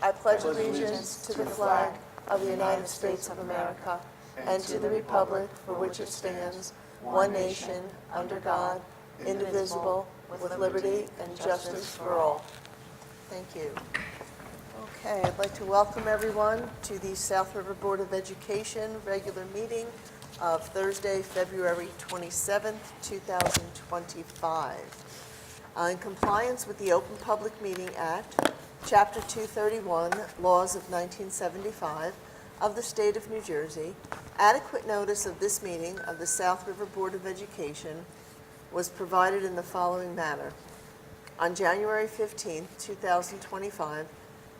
I pledge allegiance to the flag of the United States of America and to the republic for which it stands, one nation, under God, indivisible, with liberty and justice for all. Thank you. Okay, I'd like to welcome everyone to the South River Board of Education regular meeting of Thursday, February 27th, 2025. In compliance with the Open Public Meeting Act, Chapter 231, Laws of 1975 of the State of New Jersey, adequate notice of this meeting of the South River Board of Education was provided in the following manner. On January 15, 2025,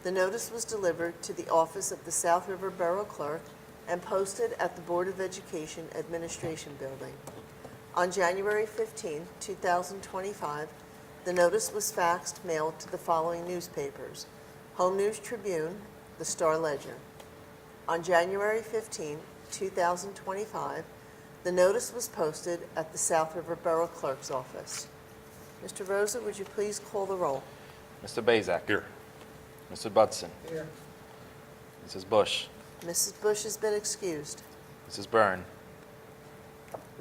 the notice was delivered to the office of the South River Borough Clerk and posted at the Board of Education Administration Building. On January 15, 2025, the notice was faxed, mailed to the following newspapers: Home News Tribune, the Star Ledger. On January 15, 2025, the notice was posted at the South River Borough Clerk's office. Mr. Rosa, would you please call the roll? Mr. Bazak. Here. Mr. Budson. Here. Mrs. Bush. Mrs. Bush has been excused. Mrs. Byrne.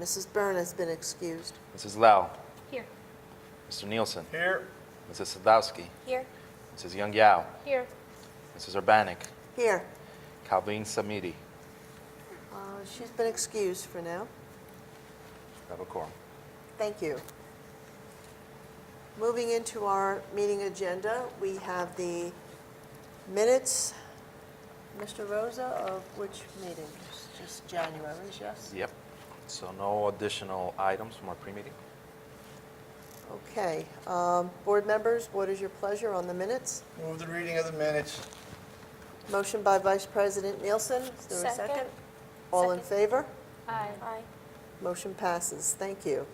Mrs. Byrne has been excused. Mrs. Lau. Here. Mr. Nielsen. Here. Mrs. Sadowski. Here. Mrs. Young Yao. Here. Mrs. Urbanik. Here. Calvin Samidi. She's been excused for now. Have a quorum. Thank you. Moving into our meeting agenda, we have the minutes, Mr. Rosa, of which meeting? Just January's, yes? Yep. So no additional items from our pre-meeting? Okay. Board members, what is your pleasure on the minutes? Move the reading of the minutes. Motion by Vice President Nielsen. Is there a second? Second. All in Second. favor? Aye. Aye. Motion passes. Thank you.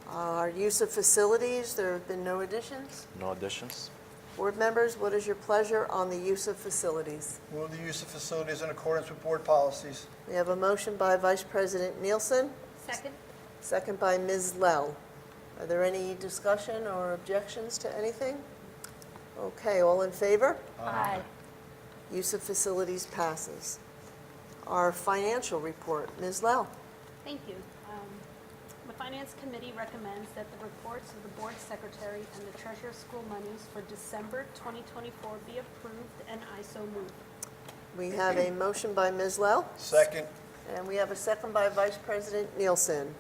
Our use of facilities, there have been no additions. No additions? Board members, what is your pleasure on the use of facilities? Move the use of facilities in accordance with board policies. We have a motion by Vice President Nielsen, Second. second by Ms. Lell. Are there any discussion or objections to anything? Okay, all in favor? Aye. Use of facilities passes. Our financial report, Ms. Lell. Thank you. The Finance Committee recommends that the reports of the Board Secretary and the Treasurer's School monies for December 2024 be approved, and I so move. We have a motion by Ms. Lell, Second. and we have a second by Vice President Nielsen.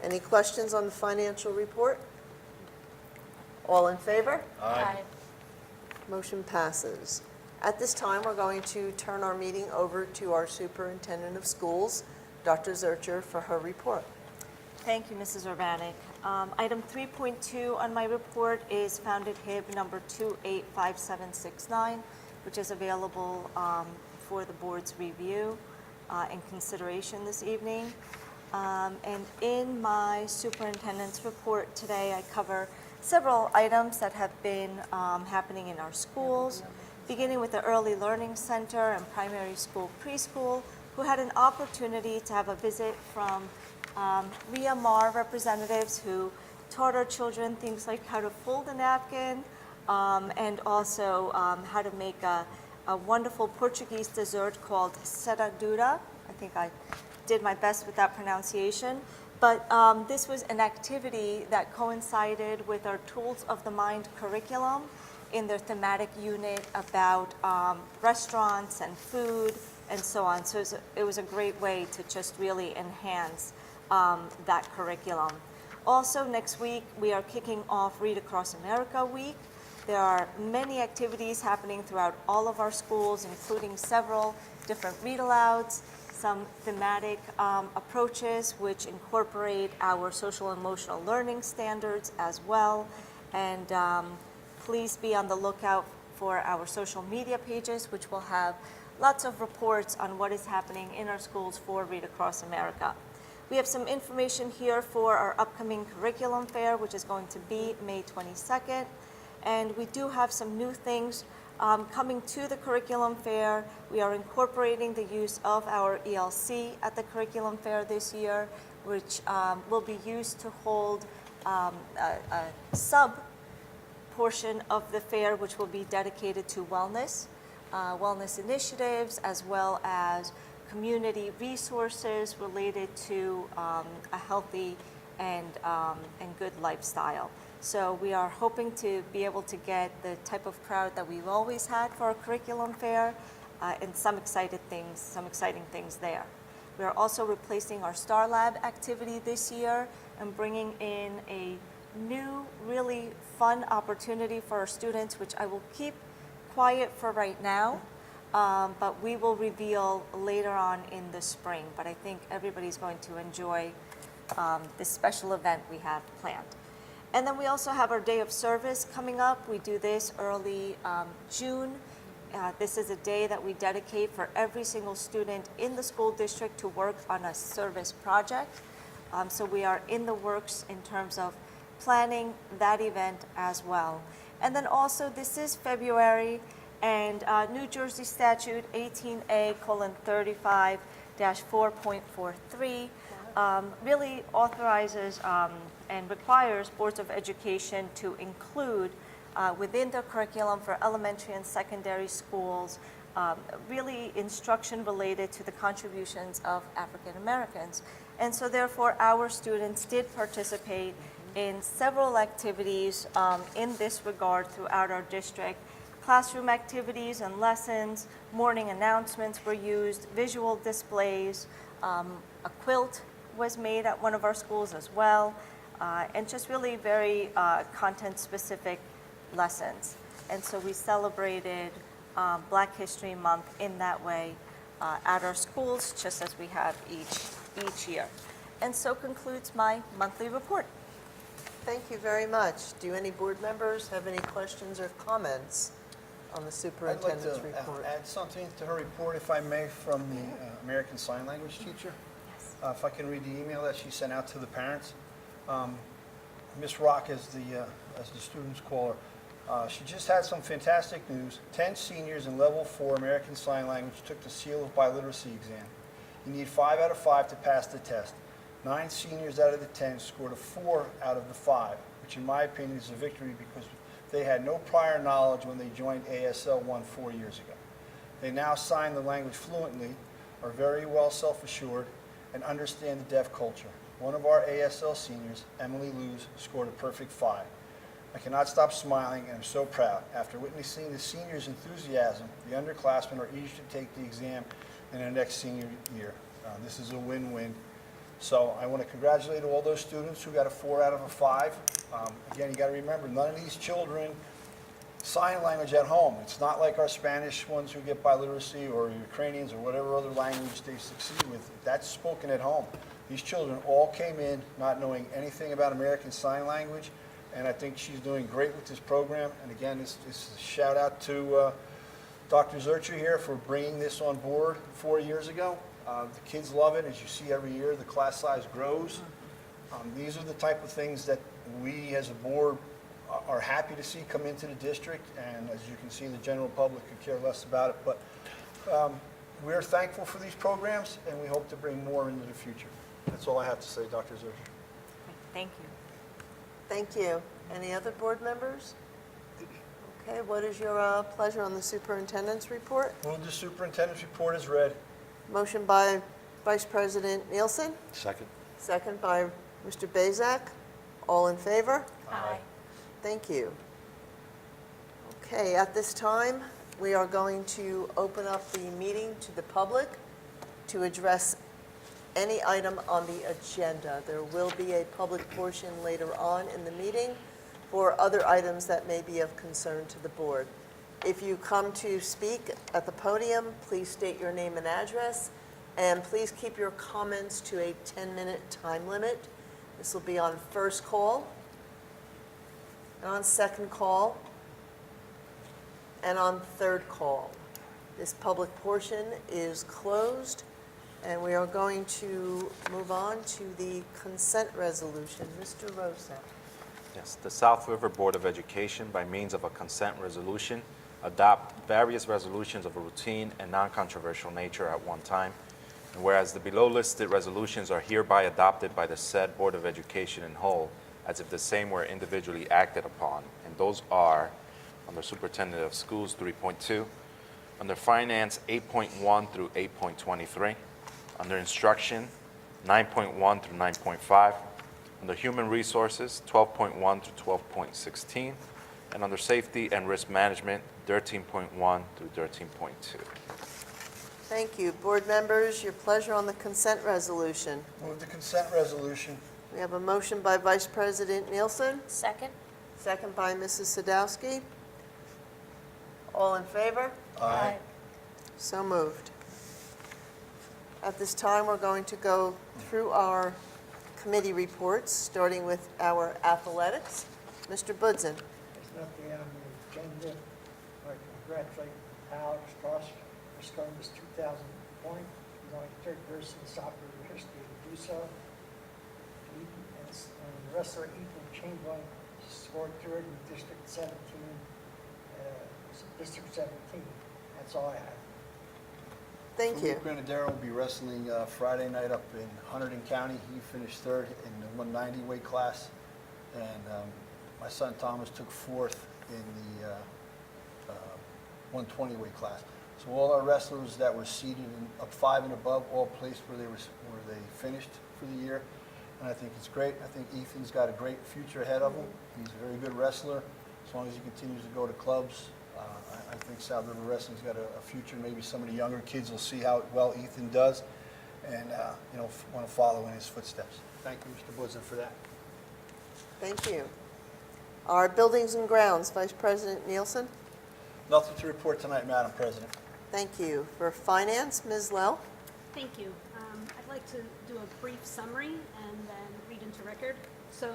Any questions on the financial report? All in favor? Aye. Motion passes. At this time, we're going to turn our meeting over to our Superintendent of Schools, Dr. Zurcher, for her report. Thank you, Mrs. Urbanik. Item 3.2 on my report is founded HIB number 285769, which is available for the board's review and consideration this evening. And in my superintendent's report today, I cover several items that have been happening in our schools, beginning with the Early Learning Center and Primary School Preschool, who had an opportunity to have a visit from Ria Mar representatives who taught our children things like how to fold a napkin and also how to make a wonderful Portuguese dessert called seradoura. I think I did my best with that pronunciation. But this was an activity that coincided with our Tools of the Mind curriculum in their thematic unit about restaurants and food and so on. So it was a great way to just really enhance that curriculum. Also, next week, we are kicking off Read Across America Week. There are many activities happening throughout all of our schools, including several different read-alouds, some thematic approaches which incorporate our social and emotional learning standards as well. And please be on the lookout for our social media pages, which will have lots of reports on what is happening in our schools for Read Across America. We have some information here for our upcoming curriculum fair, which is going to be May 22nd. And we do have some new things coming to the curriculum fair. We are incorporating the use of our ELC at the curriculum fair this year, which will be used to hold a sub portion of the fair, which will be dedicated to wellness. wellness initiatives, as well as community resources related to a healthy and good lifestyle. So we are hoping to be able to get the type of crowd that we've always had for our curriculum fair, and some exciting things there. We are also replacing our Star Lab activity this year and bringing in a new, really fun opportunity for our students, which I will keep quiet for right now, but we will reveal later on in the spring. But I think everybody's going to enjoy this special event we have planned. And then we also have our Day of Service coming up. We do this early June. This is a day that we dedicate for every single student in the school district to work on a service project. So we are in the works in terms of planning that event as well. And then also, this is February, and New Jersey Statute 18A:35-4.43 really authorizes and requires boards of education to include within their curriculum for elementary and secondary schools really instruction related to the contributions of African Americans. And so therefore, our students did participate in several activities in this regard throughout our district. Classroom activities and lessons, morning announcements were used, visual displays, a quilt was made at one of our schools as well, and just really very content-specific lessons. And so we celebrated Black History Month in that way at our schools, just as we have each year. And so concludes my monthly report. Thank you very much. Do any board members have any questions or comments on the I'd like superintendent's to report? add something to her report, if I may, from the American Sign Language teacher. Yes. If I can read the email that she sent out to the parents. Miss Rock, as the students call her, she just had some fantastic news. 10 seniors in Level 4 American Sign Language took the Seal of Biliteracy exam. You need 5 out of 5 to pass the test. 9 seniors out of the 10 scored a 4 out of the 5, which in my opinion is a victory because they had no prior knowledge when they joined ASL 1 4 years ago. They now sign the language fluently, are very well self-assured, and understand the deaf culture. One of our ASL seniors, Emily Luz, scored a perfect 5. I cannot stop smiling and I'm so proud. After witnessing the seniors' enthusiasm, the underclassmen are eager to take the exam in their next senior year. This is a win-win. So I want to congratulate all those students who got a 4 out of a 5. Again, you got to remember, none of these children sign language at home. It's not like our Spanish ones who get biliteracy or Ukrainians or whatever other language they succeed with. That's spoken at home. These children all came in not knowing anything about American Sign Language, and I think she's doing great with this program. And again, this is a shout out to Dr. Zurcher here for bringing this on board 4 years ago. The kids love it. As you see every year, the class size grows. These are the type of things that we as a board are happy to see come into the district, and as you can see, the general public could care less about it. But we're thankful for these programs, and we hope to bring more into the future. That's all I have to say, Dr. Zurcher. Thank you. Thank you. Any other board members? Okay, what is your pleasure on the superintendent's report? Move the superintendent's report is read. Motion by Vice President Nielsen, Second. second by Mr. Bazak. All in favor? Aye. Thank you. Okay, at this time, we are going to open up the meeting to the public to address any item on the agenda. There will be a public portion later on in the meeting for other items that may be of concern to the board. If you come to speak at the podium, please state your name and address, and please keep your comments to a 10-minute time limit. This will be on first call, and on second call, and on third call. This public portion is closed, and we are going to move on to the consent resolution. Mr. Rosa. Yes, the South River Board of Education, by means of a consent resolution, adopt various resolutions of a routine and non-controversial nature at one time. And whereas the below listed resolutions are hereby adopted by the said Board of Education in whole, as if the same were individually acted upon, and those are, under Superintendent of Schools 3.2, Under Finance, 8.1 through 8.23. Under Instruction, 9.1 through 9.5. Under Human Resources, 12.1 through 12.16. And under Safety and Risk Management, 13.1 through 13.2. Thank you. Board members, your pleasure on the consent resolution. Move the consent resolution. We have a motion by Vice President Nielsen, Second? second by Mrs. Sadowski. All in favor? Aye. So moved. At this time, we're going to go through our committee reports, starting with our athletics. Mr. Budzen. There's nothing on the agenda. I congratulate Alex Goss for scoring his 2,000 point. He's only the third person in soccer history to do so. And the wrestler Ethan Chamberlain scored third in District 17. District 17. That's all I have. Thank you. Luke Granadero will be wrestling Friday night up in Hunterdon County. He finished third in the 190 weight class. And my son Thomas took fourth in the 120 weight class. So all our wrestlers that were seated in up 5 and above all placed where they finished for the year. And I think it's great. I think Ethan's got a great future ahead of him. He's a very good wrestler. As long as he continues to go to clubs, I think South River Wrestling's got a future. Maybe some of the younger kids will see how well Ethan does and want to follow in his footsteps. Thank you, Mr. Budzen, for that. Thank you. Our buildings and grounds, Vice President Nielsen. Nothing to report tonight, Madam President. Thank you. For finance, Ms. Lell. Thank you. I'd like to do a brief summary and then read into record. So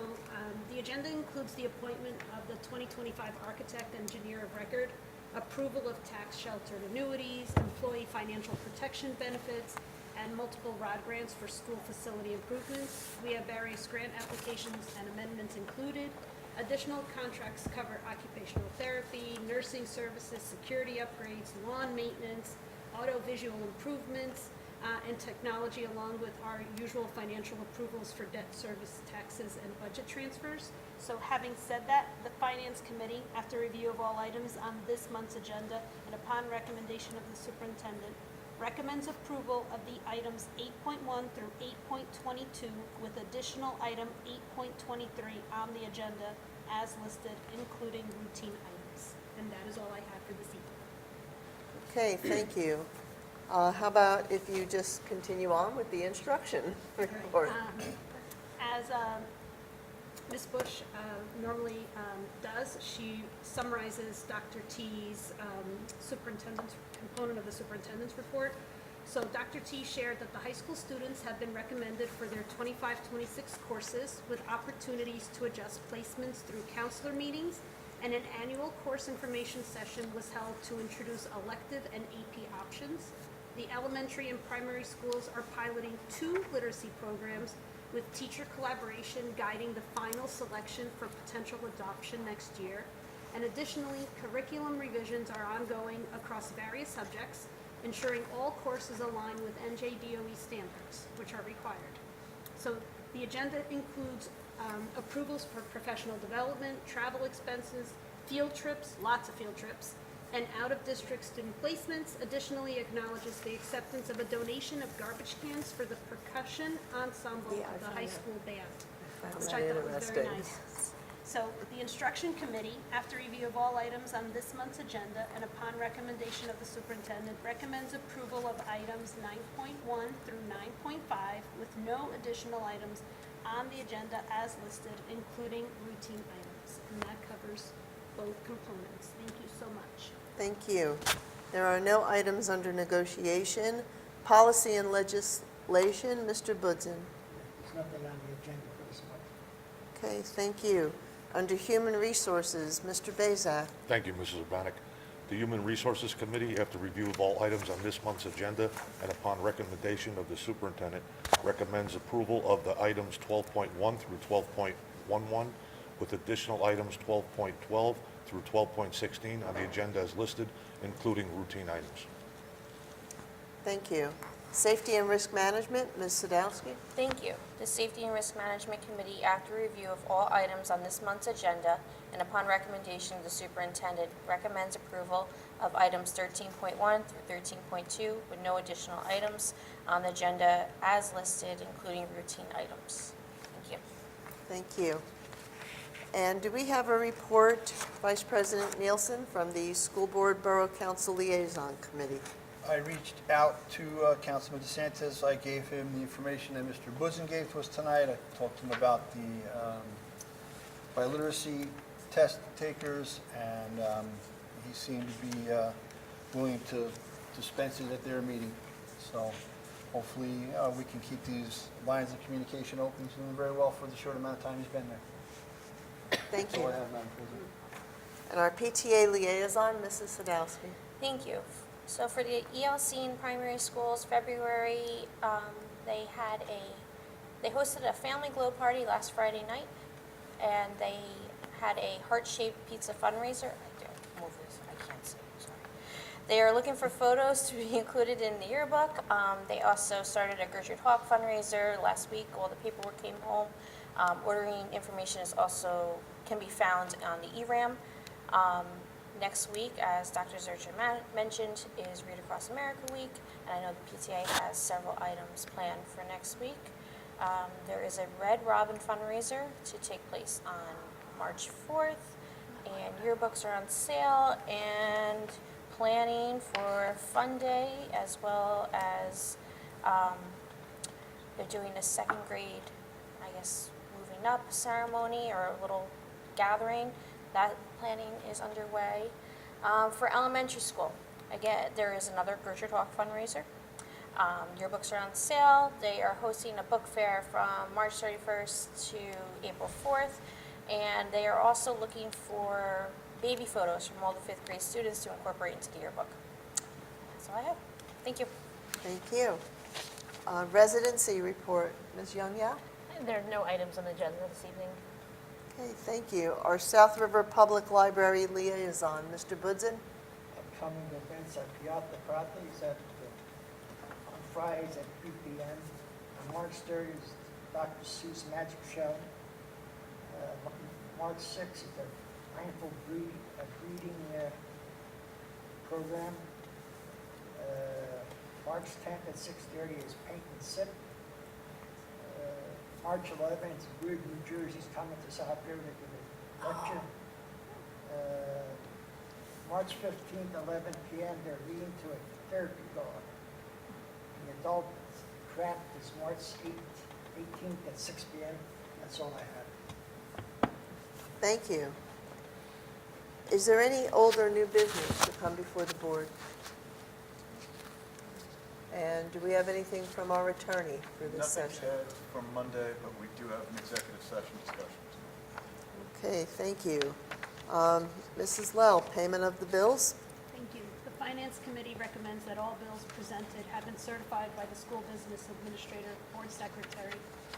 the agenda includes the appointment of the 2025 architect engineer of record, approval of tax sheltered annuities, employee financial protection benefits, and multiple ROD grants for school facility improvements. We have various grant applications and amendments included. Additional contracts cover occupational therapy, nursing services, security upgrades, lawn maintenance, auto-visual improvements, and technology, along with our usual financial approvals for debt service, taxes, and budget transfers. So having said that, the Finance Committee, after review of all items on this month's agenda and upon recommendation of the superintendent, recommends approval of the items 8.1 through 8.22 with additional item 8.23 on the agenda as listed, including routine items. And that is all I have for this evening. Okay, thank you. How about if you just continue on with the instruction report? As Ms. Bush normally does, she summarizes Dr. T's superintendent's component of the superintendent's report. So Dr. T shared that the high school students have been recommended for their 25-26 courses with opportunities to adjust placements through counselor meetings, and an annual course information session was held to introduce elective and AP options. The elementary and primary schools are piloting 2 literacy programs with teacher collaboration guiding the final selection for potential adoption next year. And additionally, curriculum revisions are ongoing across various subjects, ensuring all courses align with NJDOE standards, which are required. So the agenda includes approvals for professional development, travel expenses, field trips, lots of field trips, and out-of-district student placements. Additionally, acknowledges the acceptance of a donation of garbage cans for the percussion ensemble of the high school band, which I thought was very nice. So the Instruction Committee, after review of all items on this month's agenda and upon recommendation of the superintendent, recommends approval of items 9.1 through 9.5 with no additional items on the agenda as listed, including routine items. And that covers both components. Thank you so much. Thank you. There are no items under negotiation. Policy and legislation, Mr. Budzen. There's nothing on the agenda for this month. Okay, thank you. Under Human Resources, Mr. Bezak. Thank you, Mrs. Urbanek. The Human Resources Committee, after review of all items on this month's agenda and upon recommendation of the superintendent, recommends approval of the items 12.1 through 12.11 with additional items 12.12 through 12.16 on the agenda as listed, including routine items. Thank you. Safety and Risk Management, Ms. Sadowski. Thank you. The Safety and Risk Management Committee, after review of all items on this month's agenda and upon recommendation of the superintendent, recommends approval of items 13.1 through 13.2 with no additional items on the agenda as listed, including routine items. Thank you. Thank you. And do we have a report, Vice President Nielsen, from the School Board Borough Council Liaison Committee? I reached out to Councilman DeSantis. I gave him the information that Mr. Buzen gave to us tonight. I talked to him about the biliteracy test takers, and he seemed to be willing to dispense it at their meeting. So hopefully we can keep these lines of communication open. He's doing very well for the short amount of time he's been there. Thank That's all you. I have, Madam President. And our PTA Liaison, Mrs. Sadowski. Thank you. So for the ELC in primary schools, February, they hosted a family glow party last Friday night, and they had a heart-shaped pizza fundraiser. I can't see, sorry. They are looking for photos to be included in the yearbook. They also started a Gertrude Hawk fundraiser last week. All the paperwork came home. Ordering information can be found on the ERAM. Next week, as Dr. Zurcher mentioned, is Read Across America Week, and I know the PTA has several items planned for next week. There is a Red Robin fundraiser to take place on March 4th, and yearbooks are on sale, and planning for Fun Day, as well as they're doing a second grade, I guess, moving up ceremony or a little gathering. That planning is underway. For elementary school, again, there is another Gertrude Hawk fundraiser. Yearbooks are on sale. They are hosting a book fair from March 31st to April 4th, and they are also looking for baby photos from all the 5th grade students to incorporate into the yearbook. That's all I have. Thank you. Thank you. Residency report, Ms. Young-Yao. There are no items on the agenda this evening. Okay, thank you. Our South River Public Library Liaison, Mr. Budzen. Upcoming events are Piazza Prates on Fridays at 3 p.m. On March 3rd is Dr. Seuss Magic Show. March 6th is a mindful breeding program. March 10th at 6:30 is Paint and Sip. March 11th is Weird New Jersey's coming to South River to give a lecture. March 15th, 11 p.m., they're reading to a therapy dog. The adult craft is March 18th at 6 p.m. That's all I have. Thank you. Is there any old or new business to come before the board? And do we have anything from our attorney for this session? Nothing from Monday, but we do have an executive session discussion tonight. Okay, thank you. Mrs. Lell, payment of the bills? Thank you. The Finance Committee recommends that all bills presented have been certified by the School Business Administrator, Board Secretary,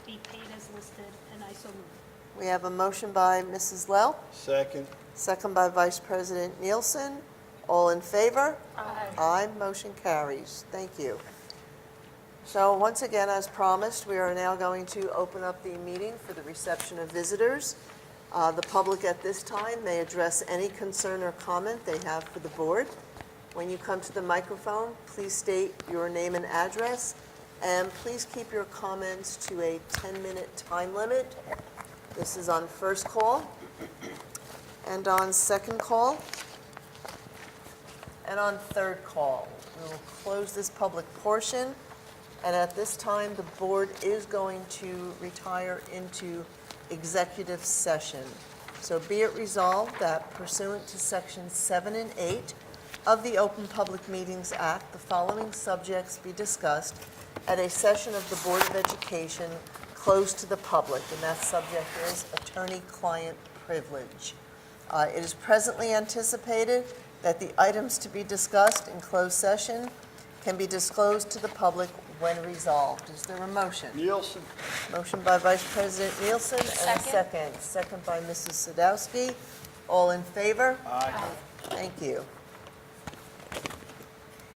be paid as listed, and I so move. We have a motion by Mrs. Lell, Second. second by Vice President Nielsen. All in favor? Aye. Aye, motion carries. Thank you. So once again, as promised, we are now going to open up the meeting for the reception of visitors. The public at this time may address any concern or comment they have for the board. When you come to the microphone, please state your name and address, and please keep your comments to a 10-minute time limit. This is on first call, and on second call, and on third call. We will close this public portion, and at this time, the board is going to retire into executive session. So be it resolved that pursuant to Sections 7 and 8 of the Open Public Meetings Act, the following subjects be discussed at a session of the Board of Education closed to the public, and that subject is attorney-client privilege. It is presently anticipated that the items to be discussed in closed session can be disclosed to the public when resolved. Is there a motion? Nielsen. Motion by Vice President Nielsen and a Second. second. Second by Mrs. Sadowski. All in favor? Aye. Thank you.